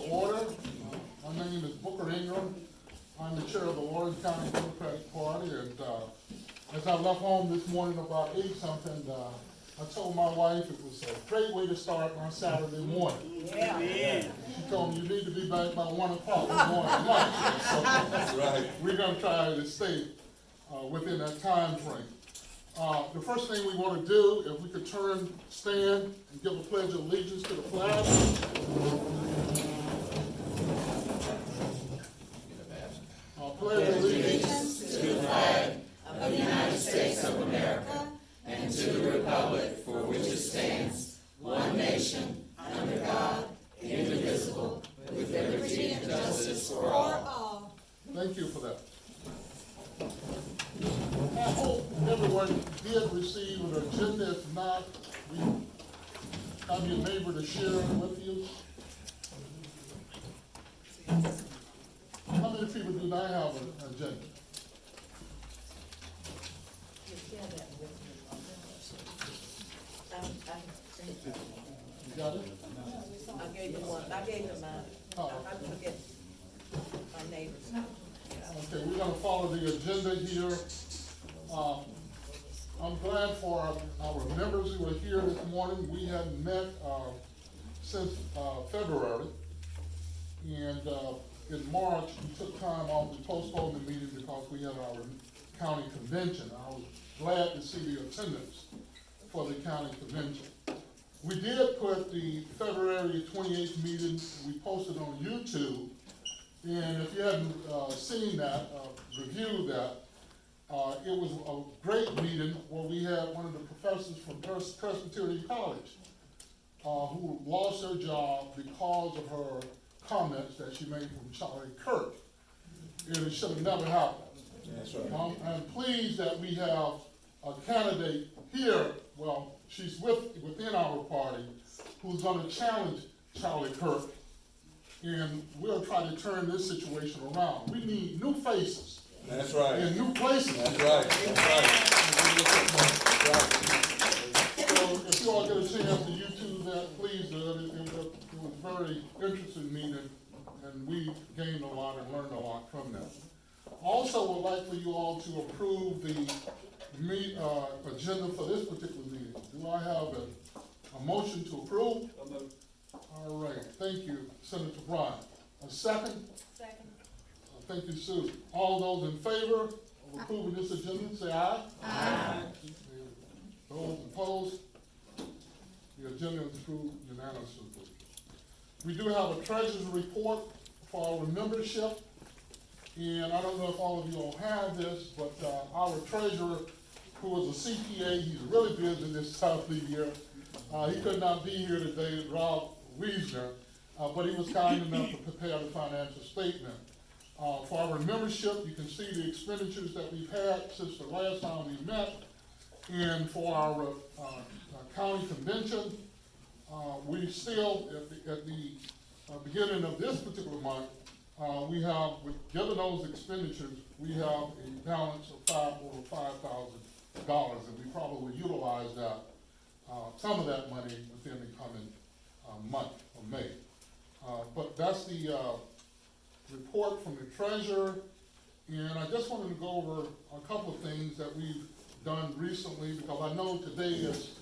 order. My name is Booker Ingram. I'm the chair of the Lawrence County Democratic Party, and as I left home this morning about 8-something, I told my wife it was a great way to start my Saturday morning. Yeah. She told me you need to be back by 1 o'clock in the morning lunch. So That's right. we're going to try to stay within that time frame. The first thing we want to do, if we could stand and give a pledge of allegiance to the flag. Pledge allegiance to the flag of the United States of America and to the republic for which it stands, one nation, under God, indivisible, with liberty and justice for all. Thank you for that. I hope everyone did receive an agenda. If not, we have your neighbor to share it with you. How many people do not have an agenda? You got it? I gave them one, I gave them mine. Oh. I forget my neighbors. Okay, we're gonna follow the agenda here. I'm glad for our members who are here this morning. We hadn't met, since, February. And, in March, we took time off to postpone the meeting because we had our county convention. I was glad to see the attendance for the county convention. We did put the February 28th meeting, we posted on YouTube. And if you hadn't seen that, reviewed that, it was a great meeting where we had one of the professors from Presbyterian College who lost her job because of her comments that she made from Charlie Kirk. And it should have never happened. That's right. I'm pleased that we have a candidate here, well, she's within our party, who's gonna challenge Charlie Kirk. And we'll try to turn this situation around. We need new faces That's right. in new places. That's right. That's right. So if you all get a chance to YouTube that, please do it. It was a very interesting meeting, and we gained a lot and learned a lot from that. Also, would like for you all to approve the agenda for this particular meeting. Do I have a motion to approve? All right, thank you, Senator Bryan. A second? Second. Thank you, Sue. All those in favor of approving this agenda, say aye. Aye. Those opposed? The agenda is approved unanimously. We do have a treasurer's report for our membership. And I don't know if all of you all have this, but our treasurer, who is a CPA, he's really busy this time of the year. He could not be here today, Rob Wiesner, but he was kind enough to prepare the financial statement. For our membership, you can see the expenditures that we've had since the last time we met. And for our county convention, we still, at the beginning of this particular month, we have, given those expenditures, we have a balance of over $5,000, and we probably utilize that, some of that money within the coming month of May. But that's the report from the treasurer, and I just wanted to go over a couple of things that we've done recently, because I know today is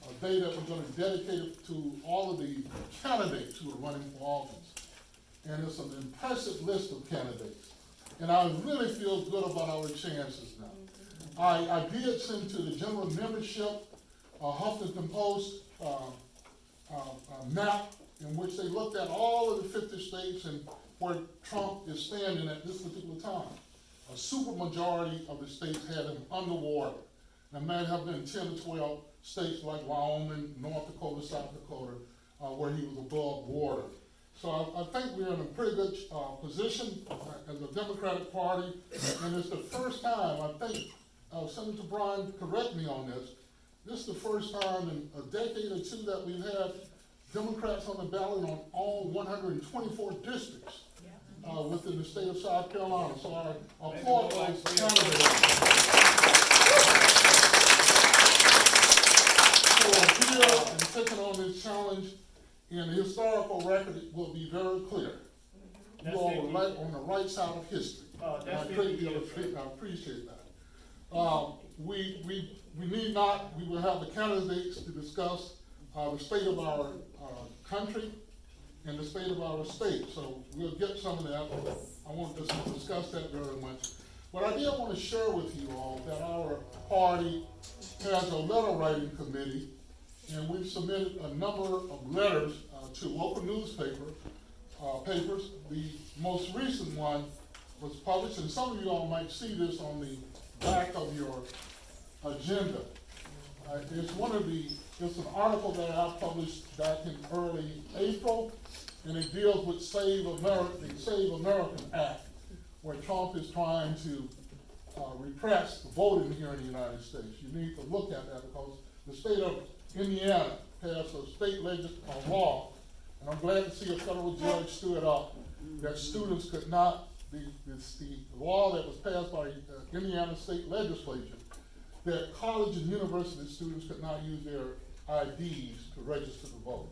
a day that we're going to dedicate it to all of the candidates who are running for office. And it's an impressive list of candidates. And I really feel good about our chances now. I did send to the general membership a Huffington Post map in which they looked at all of the 50 states and where Trump is standing at this particular time. A super majority of the states had him underwater. There may have been 10 to 12 states like Wyoming, North Dakota, South Dakota, where he was above water. So I think we're in a pretty good position as a Democratic Party, and it's the first time, I think, Senator Bryan, correct me on this, this is the first time in a decade or two that we've had Democrats on the ballot on all 124 districts within the state of South Carolina. So I applaud those candidates for here and taking on this challenge. And the historical record will be very clear. You all are right on the right side of history. Oh, And I that's greatly 50 years. appreciate that. We need not, we will have the candidates to discuss, the state of our, country and the state of our state, so we'll get some of that. I want us to discuss that very much. But I did want to share with you all that our party has a letter writing committee, and we've submitted a number of letters, to local newspapers. The most recent one was published, and some of you all might see this on the back of your agenda. It's an article that I published back in early April, and it deals with the Save American Act, where Trump is trying to repress voting here in the United States. You need to look at that because the state of Indiana passed a state law, and I'm glad to see a federal judge stood up that students could not, the law that was passed by the Indiana state legislature, that college and university students could not use their IDs to register to vote.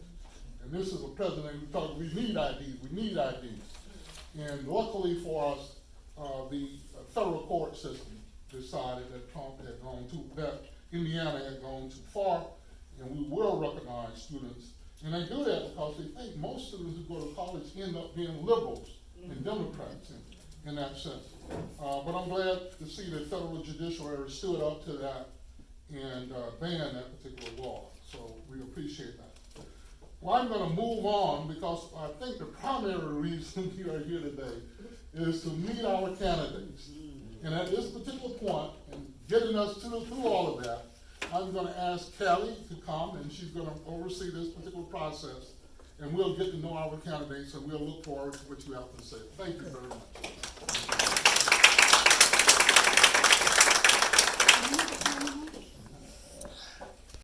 And this is a president who told we need IDs. And luckily for us, the federal court system decided that that Indiana had gone too far, and we will recognize students. And they do that because they think most students who go to college end up being liberals and Democrats in that sense. But I'm glad to see the federal judiciary stood up to that and banned that particular law. So we appreciate that. Well, I'm gonna move on because I think the primary reason you are here today is to meet our candidates. And at this particular point, in getting us through all of that, I'm gonna ask Kelly to come, and she's gonna oversee this particular process. And we'll get to know our candidates, and we'll look forward to what you have to say. Thank you very much.